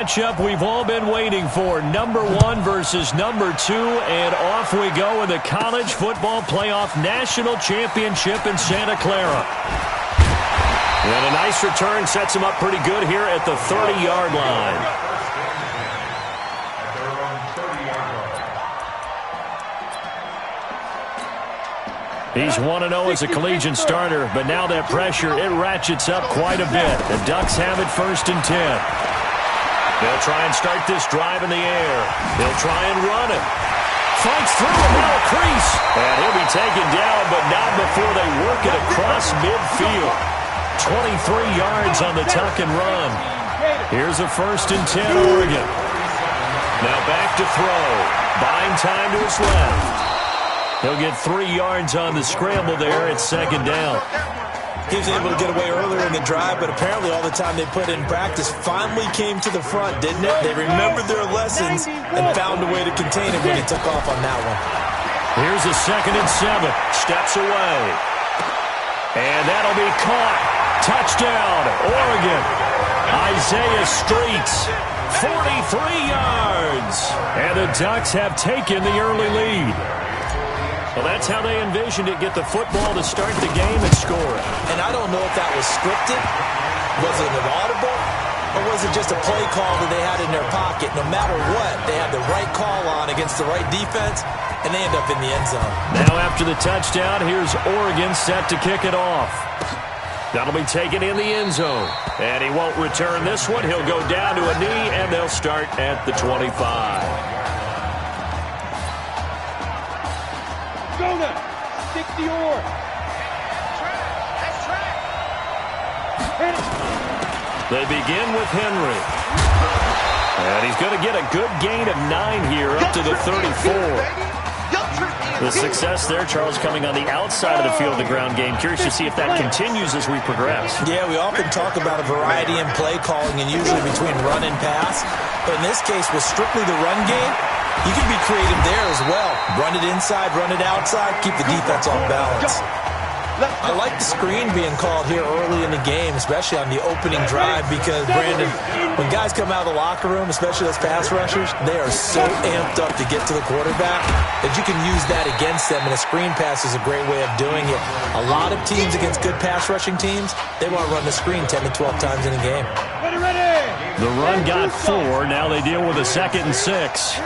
Matchup we've all been waiting for, number 1 versus number 2, and off we go in the College Football Playoff National Championship in Santa Clara. And a nice return sets him up pretty good here at the 30-yard line. He's 1-0 as a collegiate starter, but now that pressure, it ratchets up quite a bit. The Ducks have it 1st and 10. They'll try and start this drive in the air. They'll try and run it. Fights through and now a crease. And he'll be taken down, but not before they work it across midfield. 23 yards on the tuck and run. Here's a 1st and 10, Oregon. Now back to throw. Buying time to his left. He'll get 3 yards on the scramble there at 2nd down. He was able to get away earlier in the drive, but apparently all the time they put in practice finally came to the front, didn't it? They remembered their lessons and found a way to contain him when he took off on that one. Here's a 2nd and 7. Steps away. And that'll be caught. Touchdown, Oregon. Isaiah Streets, 43 yards. And the Ducks have taken the early lead. Well, that's how they envisioned it, get the football to start the game and score it. And I don't know if that was scripted, was it an audible, or was it just a play call that they had in their pocket? No matter what, they had the right call on against the right defense, and they end up in the end zone. Now after the touchdown, here's Oregon set to kick it off. That'll be taken in the end zone. And he won't return this one. He'll go down to a knee, and they'll start at the 25. Stick the oar. They begin with Henry. And he's going to get a good gain of 9 here up to the 34. The success there, Charles, coming on the outside of the field, the ground game. Curious to see if that continues as we progress. Yeah, we often talk about a variety in play calling and usually between run and pass. But in this case, with strictly the run game, you can be creative there as well. Run it inside, run it outside, keep the defense off balance. I like the screen being called here early in the game, especially on the opening drive, because, Brandon, when guys come out of the locker room, especially those pass rushers, they are so amped up to get to the quarterback that you can use that against them, and a screen pass is a great way of doing it. A lot of teams against good pass rushing teams, they want to run the screen 10 to 12 times in a game. The run got 4. Now they deal with a 2nd and 6.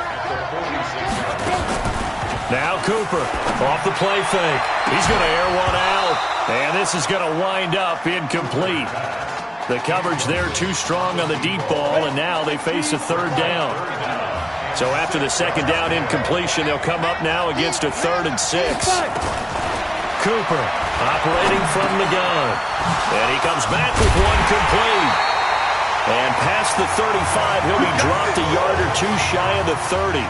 Now Cooper off the play fake. He's going to air one out. And this is going to wind up incomplete. The coverage there too strong on the deep ball, and now they face a 3rd down. So after the 2nd down incompletion, they'll come up now against a 3rd and 6. Cooper operating from the gun. And he comes back with one complete. And past the 35, he'll be dropped a yard or 2 shy of the 30.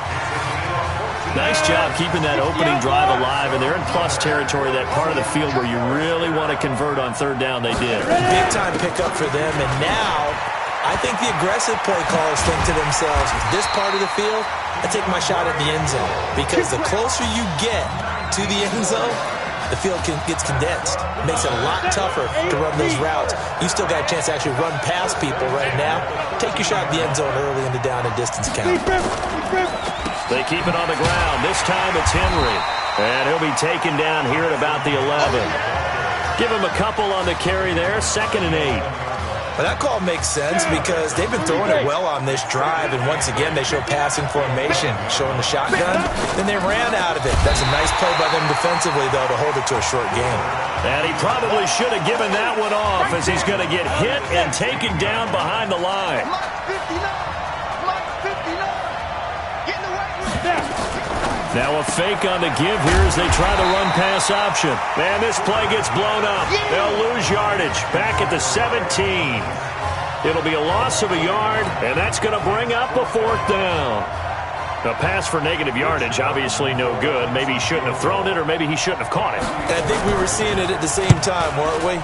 Nice job keeping that opening drive alive, and they're in plus territory, that part of the field where you really want to convert on 3rd down. They did. Big-time pickup for them, and now I think the aggressive play callers think to themselves, this part of the field, I take my shot at the end zone, because the closer you get to the end zone, the field gets condensed. It makes it a lot tougher to run those routes. You still got a chance to actually run past people right now. Take your shot at the end zone early in the down and distance count. They keep it on the ground. This time it's Henry. And he'll be taken down here at about the 11. Give him a couple on the carry there. 2nd and 8. Well, that call makes sense because they've been throwing it well on this drive, and once again they show passing formation, showing the shotgun. Then they ran out of it. That's a nice play by them defensively, though, to hold it to a short game. And he probably should have given that one off, as he's going to get hit and taken down behind the line. Now a fake on the give here as they try the run-pass option. Man, this play gets blown up. They'll lose yardage back at the 17. It'll be a loss of a yard, and that's going to bring up a 4th down. A pass for negative yardage, obviously no good. Maybe he shouldn't have thrown it, or maybe he shouldn't have caught it. I think we were seeing it at the same time, weren't we?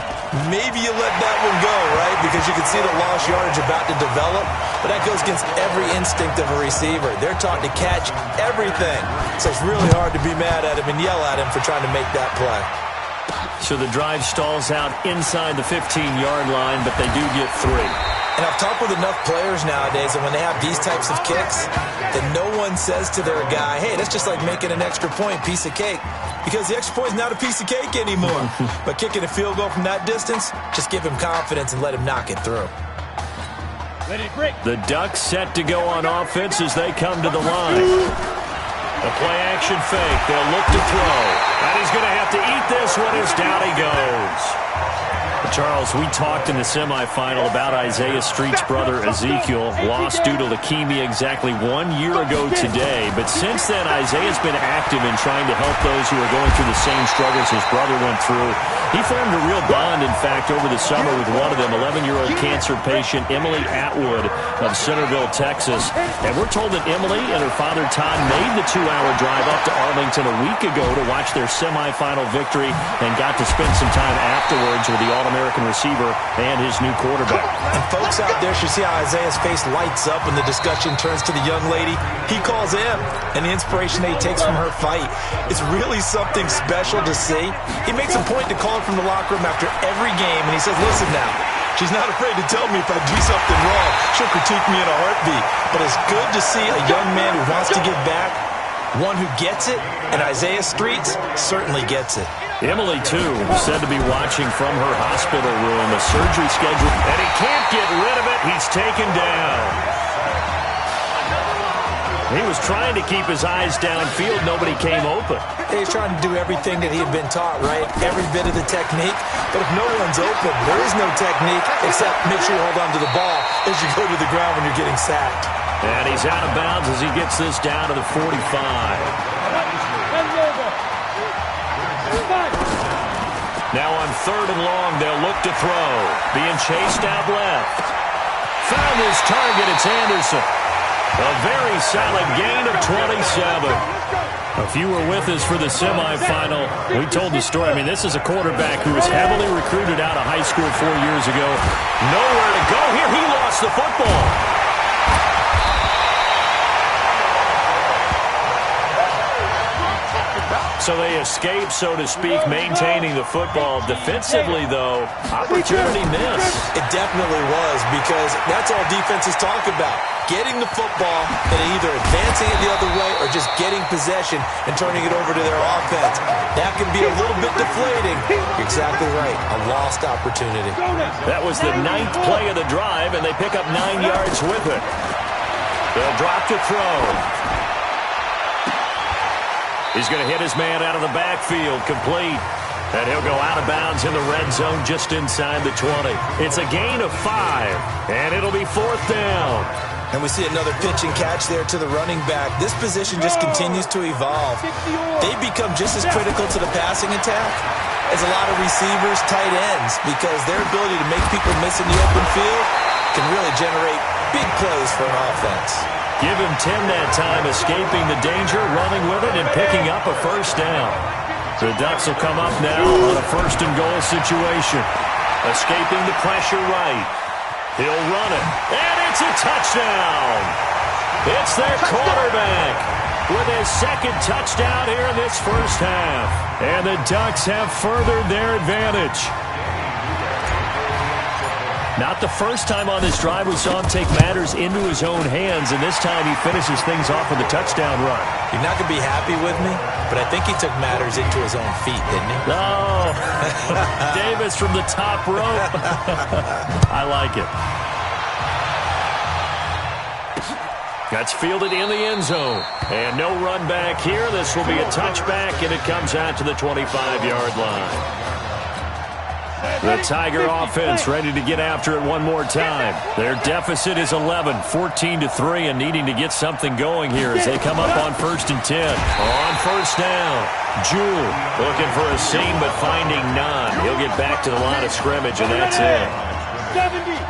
Maybe you let that one go, right? Because you can see the lost yardage about to develop. But that goes against every instinct of a receiver. They're taught to catch everything. So it's really hard to be mad at him and yell at him for trying to make that play. So the drive stalls out inside the 15-yard line, but they do get 3. And I've talked with enough players nowadays that when they have these types of kicks, that no one says to their guy, hey, that's just like making an extra point, piece of cake. Because the extra point is not a piece of cake anymore. But kicking a field goal from that distance, just give him confidence and let him knock it through. The Ducks set to go on offense as they come to the line. The play-action fake. They'll look to throw. And he's going to have to eat this one as down he goes. Charles, we talked in the semifinal about Isaiah Street's brother Ezekiel, lost due to leukemia exactly 1 year ago today. But since then, Isaiah's been active in trying to help those who are going through the same struggles his brother went through. He formed a real bond, in fact, over the summer with one of them, 11-year-old cancer patient Emily Atwood of Centerville, Texas. And we're told that Emily and her father Todd made the 2-hour drive up to Arlington a week ago to watch their semifinal victory and got to spend some time afterwards with the All-American receiver and his new quarterback. And folks out there should see how Isaiah's face lights up when the discussion turns to the young lady. He calls him, and the inspiration that he takes from her fight. It's really something special to see. He makes a point to call her from the locker room after every game, and he says, listen now, she's not afraid to tell me if I do something wrong. She'll critique me in a heartbeat. But it's good to see a young man who wants to give back, one who gets it, and Isaiah Streets certainly gets it. Emily, too, said to be watching from her hospital room, a surgery schedule, and he can't get rid of it. He's taken down. He was trying to keep his eyes downfield. Nobody came open. He's trying to do everything that he had been taught, right? Every bit of the technique. But if no one's open, there is no technique except make sure you hold on to the ball as you go to the ground when you're getting sacked. And he's out of bounds as he gets this down to the 45. Now on 3rd and long, they'll look to throw. Being chased out left. Found his target. It's Anderson. A very solid gain of 27. If you were with us for the semifinal, we told the story. I mean, this is a quarterback who was heavily recruited out of high school 4 years ago. Nowhere to go here. He lost the football. So they escape, so to speak, maintaining the football. Defensively, though, opportunity missed. It definitely was, because that's all defenses talk about. Getting the football and either advancing it the other way or just getting possession and turning it over to their offense. That can be a little bit deflating. You're exactly right. A lost opportunity. That was the 9th play of the drive, and they pick up 9 yards with it. They'll drop to throw. He's going to hit his man out of the backfield, complete. And he'll go out of bounds in the red zone just inside the 20. It's a gain of 5, and it'll be 4th down. And we see another pitch and catch there to the running back. This position just continues to evolve. They become just as critical to the passing attack as a lot of receivers, tight ends, because their ability to make people miss in the open field can really generate big plays for an offense. Give him 10 that time, escaping the danger, running with it, and picking up a 1st down. The Ducks will come up now on a 1st and goal situation. Escaping the pressure right. He'll run it, and it's a touchdown. It's their quarterback with his 2nd touchdown here in this 1st half. And the Ducks have furthered their advantage. Not the first time on this drive we saw him take matters into his own hands, and this time he finishes things off with a touchdown run. You're not going to be happy with me, but I think he took matters into his own feet, didn't he? Oh, Davis from the top rope. I like it. That's fielded in the end zone. And no run back here. This will be a touchback, and it comes out to the 25-yard line. The Tiger offense ready to get after it one more time. Their deficit is 11, 14-3, and needing to get something going here as they come up on 1st and 10. On 1st down, Jewell looking for a seam but finding none. He'll get back to the line of scrimmage, and that's it.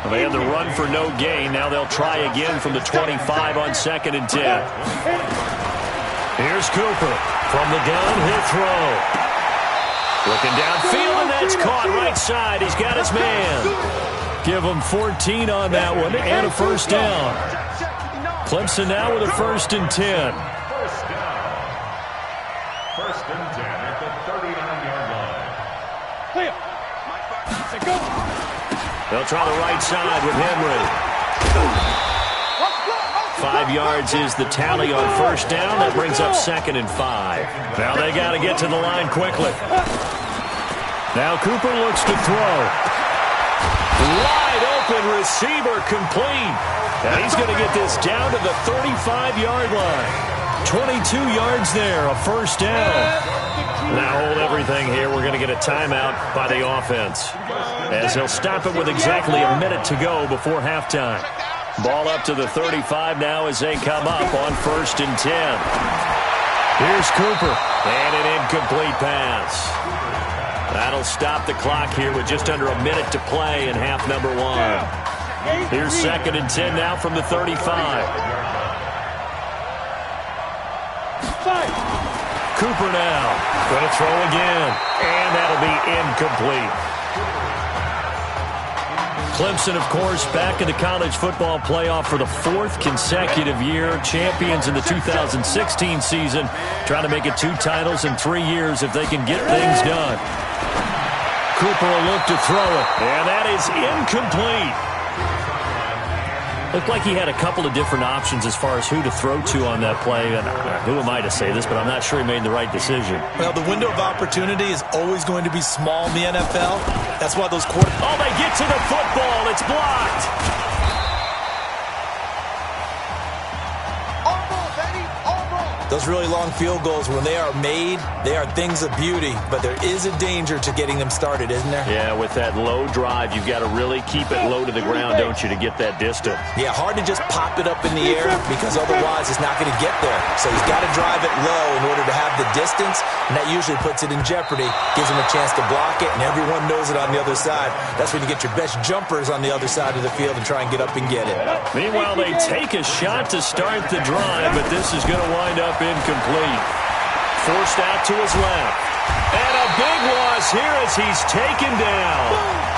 Well, they had the run for no gain. Now they'll try again from the 25 on 2nd and 10. Here's Cooper from the downhill throw. Looking downfield, and that's caught right side. He's got his man. Give him 14 on that one and a 1st down. Clemson now with a 1st and 10. 1st and 10 at the 39-yard line. Clear. Go. They'll try the right side with Henry. 5 yards is the tally on first down. That brings up 2nd and 5. Now they got to get to the line quickly. Now Cooper looks to throw. Wide open receiver complete. And he's going to get this down to the 35-yard line. 22 yards there, a first down. Now hold everything here. We're going to get a timeout by the offense, as they'll stop it with exactly a minute to go before halftime. Ball up to the 35 now as they come up on 1st and 10. Here's Cooper, and an incomplete pass. That'll stop the clock here with just under a minute to play in half number 1. Here's 2nd and 10 now from the 35. Cooper now going to throw again, and that'll be incomplete. Clemson, of course, back in the college football playoff for the 4th consecutive year. Champions in the 2016 season, trying to make it 2 titles in 3 years if they can get things done. Cooper will look to throw it, and that is incomplete. Looked like he had a couple of different options as far as who to throw to on that play. And who am I to say this, but I'm not sure he made the right decision. Well, the window of opportunity is always going to be small in the NFL. That's why those quarterbacks... Oh, they get to the football. It's blocked. Those really long field goals, when they are made, they are things of beauty. But there is a danger to getting them started, isn't there? Yeah, with that low drive, you've got to really keep it low to the ground, don't you, to get that distance. Yeah, hard to just pop it up in the air because otherwise it's not going to get there. So he's got to drive it low in order to have the distance, and that usually puts it in jeopardy, gives him a chance to block it, and everyone knows it on the other side. That's when you get your best jumpers on the other side of the field and try and get up and get it. Meanwhile, they take a shot to start the drive, but this is going to wind up incomplete. Forced out to his left. And a big loss here as he's taken down.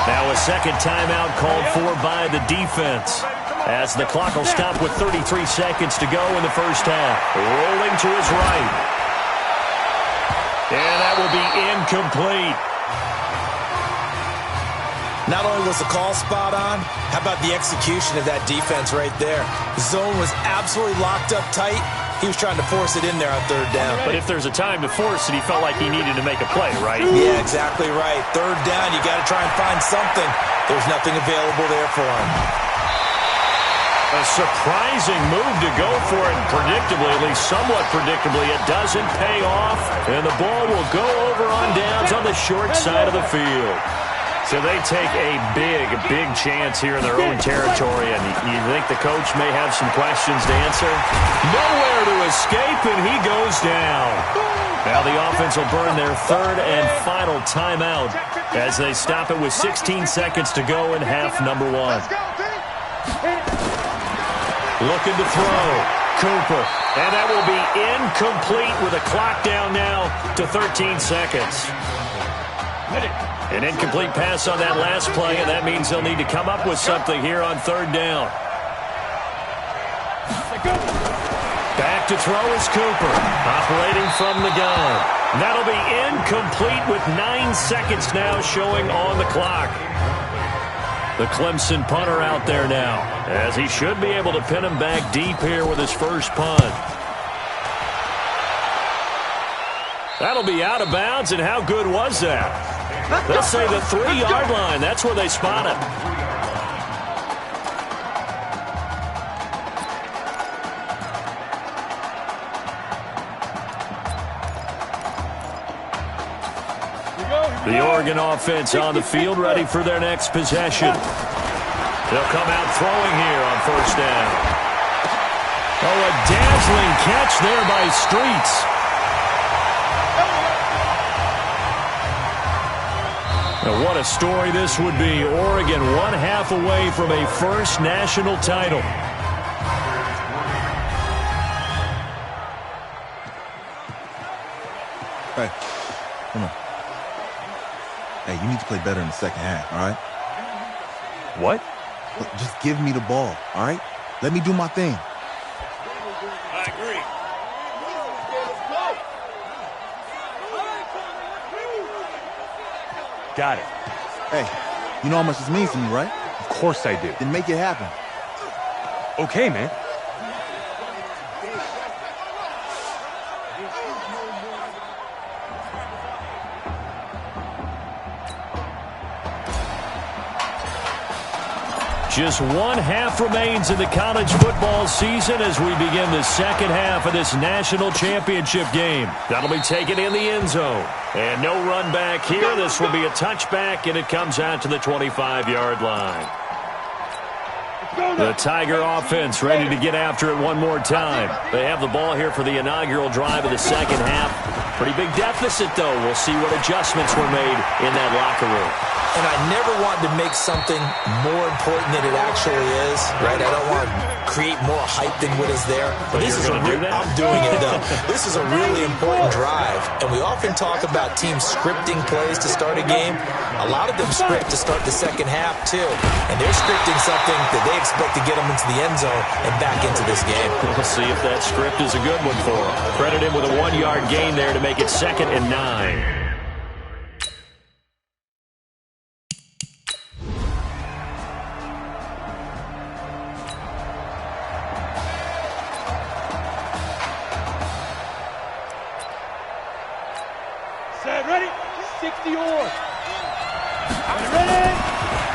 Now a second timeout called for by the defense, as the clock will stop with 33 seconds to go in the first half. Rolling to his right. And that will be incomplete. Not only was the call spot on, how about the execution of that defense right there? The zone was absolutely locked up tight. He was trying to force it in there on 3rd down. But if there's a time to force it, he felt like he needed to make a play, right? Yeah, exactly right. 3rd down, you got to try and find something. There's nothing available there for him. A surprising move to go for it, predictably, at least somewhat predictably. It doesn't pay off, and the ball will go over on downs on the short side of the field. So they take a big chance here in their own territory, and you think the coach may have some questions to answer? Nowhere to escape, and he goes down. Now the offense will burn their 3rd and final timeout as they stop it with 16 seconds to go in half number 1. Looking to throw. Cooper. And that will be incomplete with a clock down now to 13 seconds. An incomplete pass on that last play, and that means they'll need to come up with something here on 3rd down. Back to throw is Cooper, operating from the gun. That'll be incomplete with 9 seconds now showing on the clock. The Clemson punter out there now, as he should be able to pin him back deep here with his first punt. That'll be out of bounds, and how good was that? They'll say the 3-yard line. That's where they spot it. The Oregon offense on the field, ready for their next possession. They'll come out throwing here on 1st down. Oh, a dazzling catch there by Streets. Now, what a story this would be. Oregon 1/2 away from a first national title. Hey, come on. Hey, you need to play better in the second half, all right? What? Look, just give me the ball, all right? Let me do my thing. I agree. Got it. Hey, you know how much this means to me, right? course I do. Then make it happen. Okay, man. Just one half remains in the college football season as we begin the second half of this national championship game. That'll be taken in the end zone. And no run back here. This will be a touchback, and it comes out to the 25-yard line. The Tiger offense ready to get after it one more time. They have the ball here for the inaugural drive of the second half. Pretty big deficit, though. We'll see what adjustments were made in that locker room. And I never want to make something more important than it actually is, right? I don't want to create more hype than what is there. But this is I'm doing it, though. This is a really important drive. And we often talk about teams scripting plays to start a game. A lot of them script to start the second half, too. And they're scripting something that they expect to get them into the end zone and back into this game. We'll see if that script is a good one for them. Credit him with a 1-yard gain there to make it 2nd and 9. Ready? 60 or. Ready?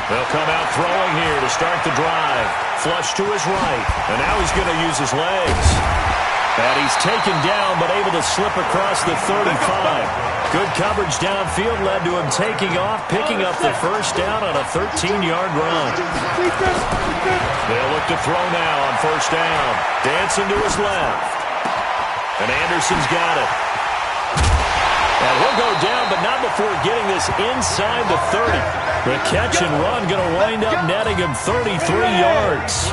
They'll come out throwing here to start the drive. Flush to his right. And now he's going to use his legs. And he's taken down but able to slip across the 35. Good coverage downfield led to him taking off, picking up the first down on a 13-yard run. They'll look to throw now on first down. Dancing to his left. And Anderson's got it. And he'll go down, but not before getting this inside the 30. The catch and run going to wind up netting him 33 yards.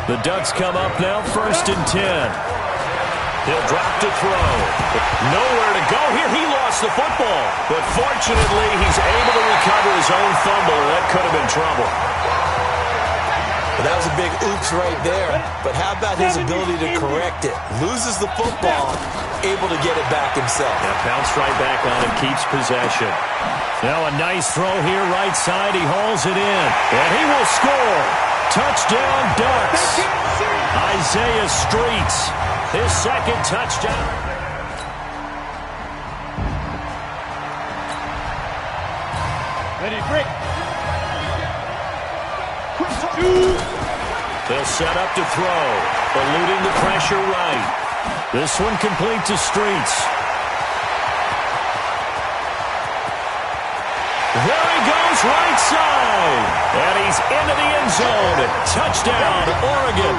The Ducks come up now, 1st and 10. He'll drop to throw. Nowhere to go here. He lost the football. But fortunately, he's able to recover his own fumble, or that could have been trouble. But that was a big oops right there. But how about his ability to correct it? Loses the football, able to get it back himself. Yeah, bounced right back on him, keeps possession. Now a nice throw here, right side. He hauls it in. And he will score. Touchdown, Ducks. Isaiah Streets, his 2nd touchdown. Ready, break. They'll set up to throw, eluding the pressure right. This one complete to Streets. There he goes, right side. And he's into the end zone. Touchdown, Oregon.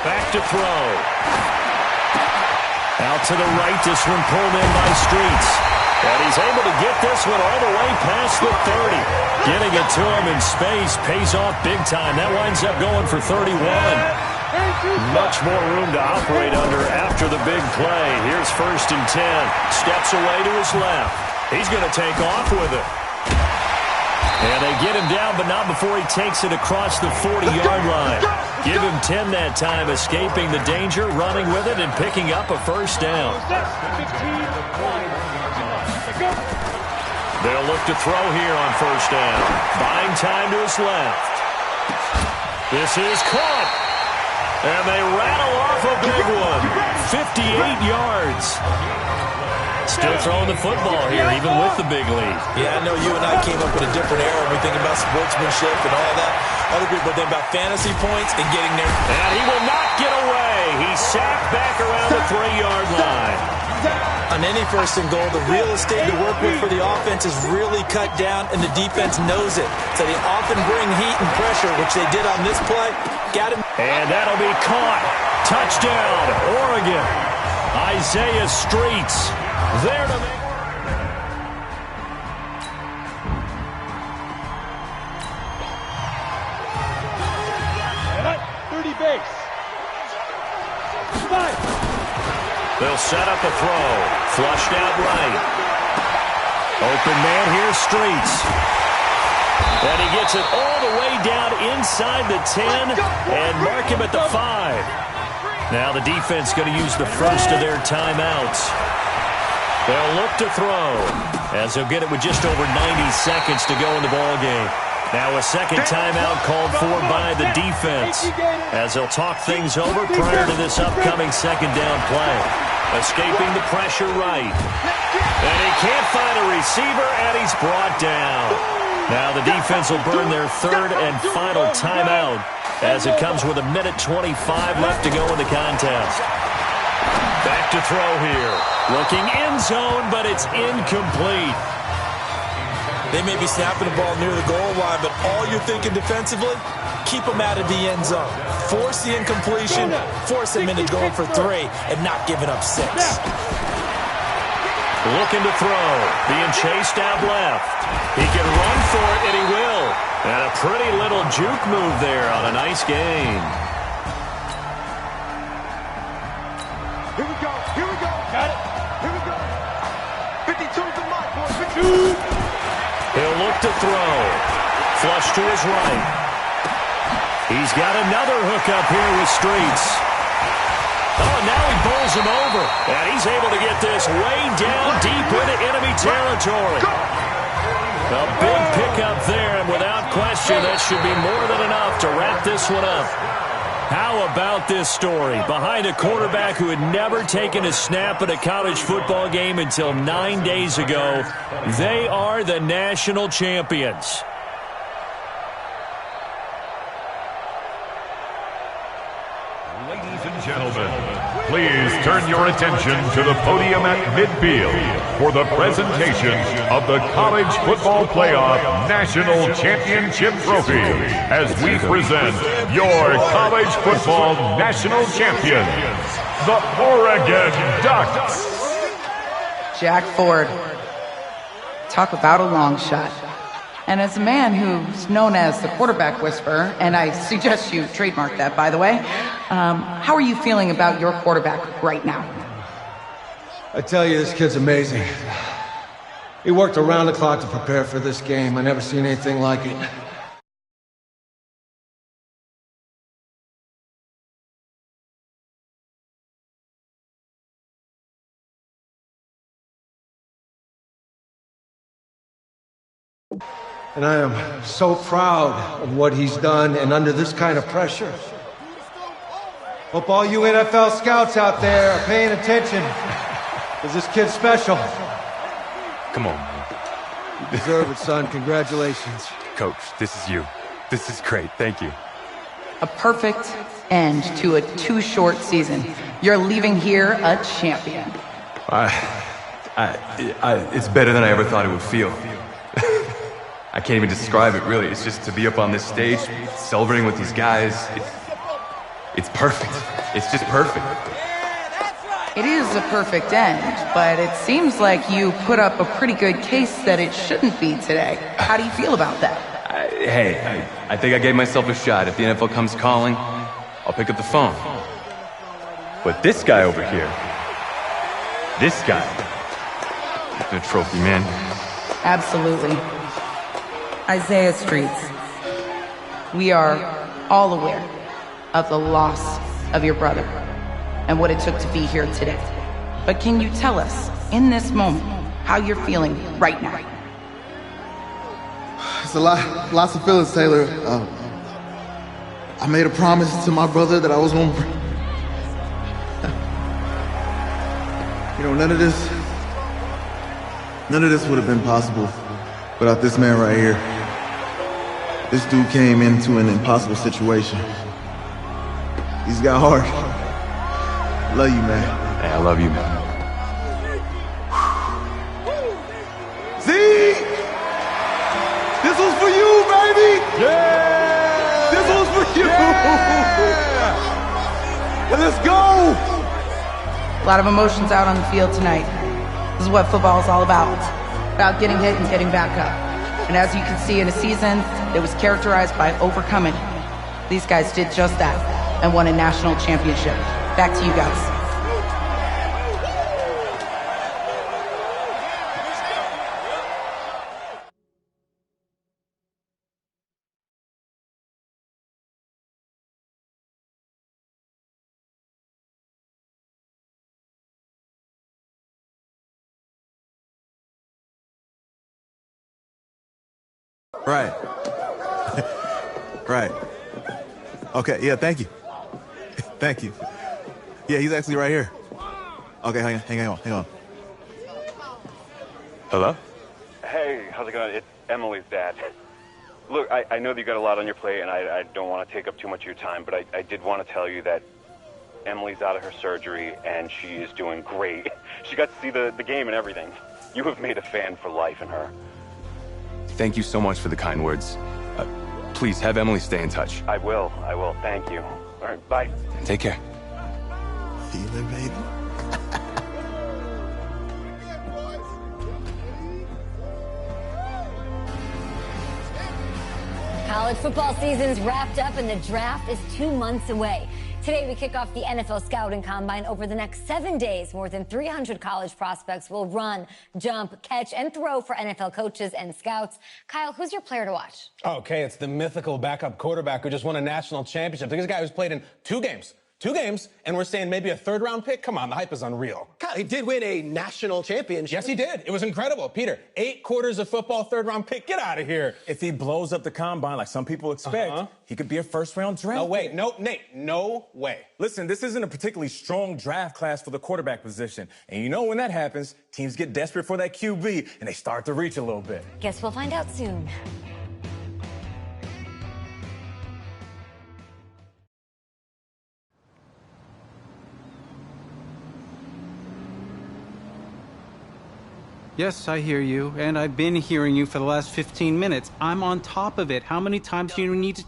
Back to throw. Out to the right, this one pulled in by Streets. And he's able to get this one all the way past the 30. Getting it to him in space pays off big time. That winds up going for 31. Much more room to operate under after the big play. Here's 1st and 10. Steps away to his left. He's going to take off with it. And they get him down, but not before he takes it across the 40-yard line. Give him 10 that time, escaping the danger, running with it, and picking up a first down. They'll look to throw here on first down. Buying time to his left. This is caught. And they rattle off a big one. 58 yards. Still throwing the football here, even with the big lead. Yeah, I know you and I came up in a different era. We think about sportsmanship and all that. Other people think about fantasy points and getting there. And he will not get away. He's sacked back around the 3-yard line. On any 1st and goal, the real estate to work with for the offense is really cut down, and the defense knows it. So they often bring heat and pressure, which they did on this play. Got him. And that'll be caught. Touchdown, Oregon. Isaiah Streets there to make. 30 base. They'll set up a throw. Flushed out right. Open man here, Streets. And he gets it all the way down inside the 10 and mark him at the 5. Now the defense going to use the first of their timeouts. They'll look to throw, as they'll get it with just over 90 seconds to go in the ballgame. Now a second timeout called for by the defense, as they'll talk things over prior to this upcoming second down play. Escaping the pressure right. And he can't find a receiver, and he's brought down. Now the defense will burn their third and final timeout, as it comes with 1:25 left to go in the contest. Back to throw here. Looking end zone, but it's incomplete. They may be snapping the ball near the goal line, but all you're thinking defensively, keep them out of the end zone. Force the incompletion, force them into going for 3, and not giving up 6. Looking to throw. Being chased out left. He can run for it, and he will. And a pretty little juke move there on a nice gain. Here we go. Here we go. Got it. Here we go. 52's the mark, boys. 52. He'll look to throw. Flush to his right. He's got another hookup here with Streets. Oh, and now he bowls him over. And he's able to get this way down deep into enemy territory. A big pickup there, and without question, that should be more than enough to wrap this one up. How about this story? Behind a quarterback who had never taken a snap at a college football game until 9 days ago, they are the national champions. Ladies and gentlemen, please turn your attention to the podium at midfield for the presentation of the College Football Playoff National Championship Trophy as we present your college football national champions, the Oregon Ducks. Jack Ford. Talk about a long shot. And as a man who's known as the quarterback whisperer, and I suggest you trademark that, by the way, how are you feeling about your quarterback right now? I tell you, this kid's amazing. He worked around the clock to prepare for this game. I never seen anything like it. And I am so proud of what he's done, and under this kind of pressure. Hope all you NFL scouts out there are paying attention, because this kid's special. Come on, man. You deserve it, son. Congratulations. Coach, this is you. This is great. Thank you. A perfect end to a too short season. You're leaving here a champion. It's better than I ever thought it would feel. I can't even describe it, really. It's just to be up on this stage, celebrating with these guys. It's perfect. It's just perfect. It is a perfect end, but it seems like you put up a pretty good case that it shouldn't be today. How do you feel about that? I think I gave myself a shot. If the NFL comes calling, I'll pick up the phone. But this guy over here, this guy, the trophy, man. Absolutely. Isaiah Streets, we are all aware of the loss of your brother and what it took to be here today. But can you tell us, in this moment, how you're feeling right now? It's lots of feelings, Taylor. I made a promise to my brother that I was going to... none of this would have been possible without this man right here. This dude came into an impossible situation. He's got heart. Love you, man. Hey, I love you, man. Z! This was for you, baby! Yeah! This was for you! Yeah! Let's go! A lot of emotions out on the field tonight. This is what football is all about. About getting hit and getting back up. And as you can see, in a season that was characterized by overcoming, these guys did just that and won a national championship. Back to you guys. Right. Right. Okay, yeah, thank you. Thank you. Yeah, he's actually right here. Okay, hang on. Hello? Hey, how's it going? It's Emily's dad. Look, I know that you got a lot on your plate, and I don't want to take up too much of your time, but I did want to tell you that Emily's out of her surgery, and she is doing great. She got to see the game and everything. You have made a fan for life in her. Thank you so much for the kind words. Please have Emily stay in touch. I will. Thank you. All right, bye. Take care. Feeling, baby. College football season's wrapped up and the draft is 2 months away. Today, we kick off the NFL Scouting Combine. Over the next 7 days, more than 300 college prospects will run, jump, catch, and throw for NFL coaches and scouts. Kyle, who's your player to watch? Okay, it's the mythical backup quarterback who just won a national championship. This guy who's played in 2 games, and we're saying maybe a 3rd-round pick? Come on, the hype is unreal. Kyle, he did win a national championship. Yes, he did. It was incredible. Peter, 8 quarters of football, 3rd-round pick. Get out of here. If he blows up the combine like some people expect, he could be a 1st-round draft No way. pick. No, Nate, no way. Listen, this isn't a particularly strong draft class for the quarterback position. And you know when that happens, teams get desperate for that QB, and they start to reach a little bit. Guess we'll find out soon. Yes, I hear you, and I've been hearing you for the last 15 minutes. I'm on top of it. How many times do you need to...